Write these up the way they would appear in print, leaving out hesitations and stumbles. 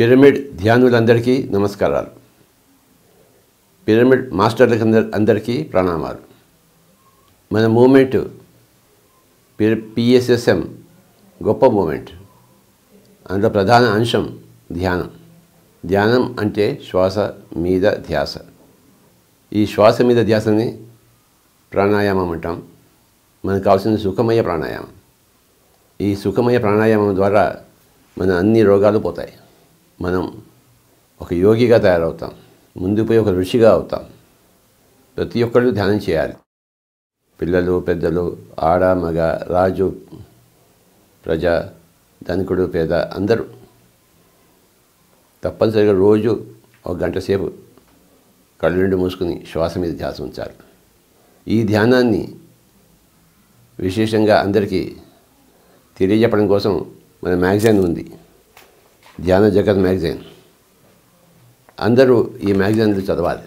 Pyramid ధ్యానులందరికీ నమస్కారాలు. Pyramid మాస్టర్లకు అందరికీ ప్రణామాలు. మన మూమెంట్ పిఎస్ఎస్ఎం గొప్ప మూమెంట్. అందులో ప్రధాన అంశం ధ్యానం. ధ్యానం అంటే శ్వాస మీద ధ్యాస. ఈ శ్వాస మీద ధ్యాసని ప్రాణాయామం అంటాం. మనకు కావాల్సిన సుఖమయ ప్రాణాయామం. ఈ సుఖమయ ప్రాణాయామం ద్వారా మన అన్ని రోగాలు పోతాయి. మనం ఒక యోగిగా తయారవుతాం. ముందుకు పోయి ఒక ఋషిగా అవుతాం. ప్రతి ఒక్కళ్ళు ధ్యానం చేయాలి. పిల్లలు, పెద్దలు, ఆడ, మగ, రాజు, ప్రజ, ధనికుడు, పేద అందరూ తప్పనిసరిగా రోజు ఒక గంట సేపు కళ్ళు రెండు మూసుకుని శ్వాస మీద ధ్యాస ఉంచాలి. ఈ ధ్యానాన్ని విశేషంగా అందరికీ తెలియజెప్పడం కోసం మన మ్యాగజైన్ ఉంది, ధ్యాన జగత్ మ్యాగజైన్. అందరూ ఈ మ్యాగజైన్లు చదవాలి.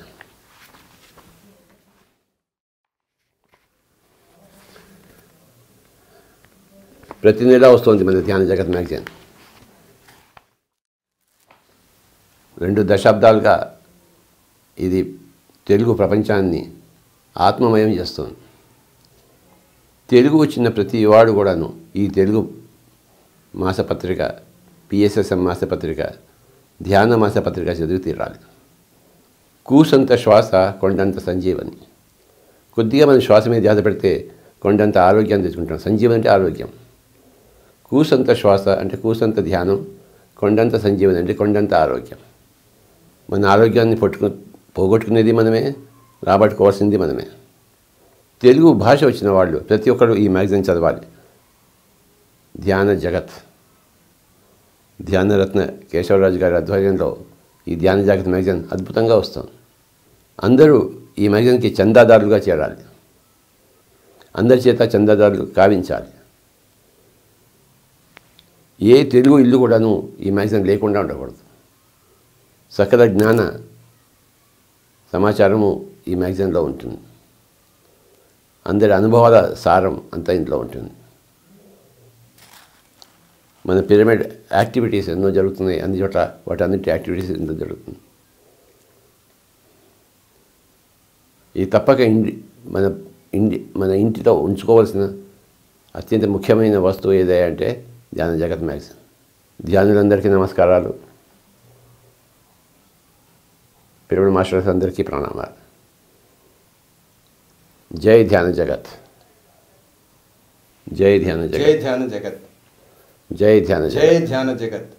ప్రతి నెల వస్తుంది మన ధ్యాన జగత్ మ్యాగజైన్. 2 దశాబ్దాలుగా ఇది తెలుగు ప్రపంచాన్ని ఆత్మమయం చేస్తుంది. తెలుగు వచ్చిన ప్రతి వాడు కూడాను ఈ తెలుగు మాసపత్రిక, పిఎస్ఎస్ఎం మాసపత్రిక, ధ్యాన మాసపత్రిక చదివి తీరాలి. కూసంత శ్వాస కొండంత సంజీవని. కొద్దిగా మనం శ్వాస మీద ధ్యాస పెడితే కొండంత ఆరోగ్యాన్ని తెచ్చుకుంటాం. సంజీవని అంటే ఆరోగ్యం. కూసంత శ్వాస అంటే కూసంత ధ్యానం, కొండంత సంజీవని అంటే కొండంత ఆరోగ్యం. మన ఆరోగ్యాన్ని పోగొట్టుకునేది మనమే, రాబట్టుకోవాల్సింది మనమే. తెలుగు భాష వచ్చిన వాళ్ళు ప్రతి ఒక్కరు ఈ మ్యాగజైన్ చదవాలి. ధ్యాన జగత్, ధ్యానరత్న కేశవరాజు గారి ఆధ్వర్యంలో ఈ ధ్యాన జగత్ మ్యాగజైన్ అద్భుతంగా వస్తుంది. అందరూ ఈ మ్యాగజైన్కి చందాదారులుగా చేరాలి. అందరి చేత చందాదారులు కావించాలి. ఏ తెలుగు ఇల్లు కూడాను ఈ మ్యాగజైన్ లేకుండా ఉండకూడదు. సకల జ్ఞాన సమాచారము ఈ మ్యాగజైన్లో ఉంటుంది. అందరి అనుభవాల సారం అంతా ఇంట్లో ఉంటుంది. మన పిరమిడ్ యాక్టివిటీస్ ఎన్నో జరుగుతున్నాయి. అన్ని చోట్ల వాటన్నిటి యాక్టివిటీస్ ఎన్నో జరుగుతుంది. ఈ తప్పక మన ఇంటిలో ఉంచుకోవాల్సిన అత్యంత ముఖ్యమైన వస్తువు ఏదే అంటే ధ్యాన జగత్ మ్యాగజైన్. ధ్యానులందరికీ నమస్కారాలు. పిరమిడ్ మాస్టర్స్ అందరికీ ప్రణామాలు. జై ధ్యాన జగత్. జై ధ్యాన జగత్. జై ధ్యాన జగత్. జై ధ్యాన జగత్. జై ధ్యాన జగత్.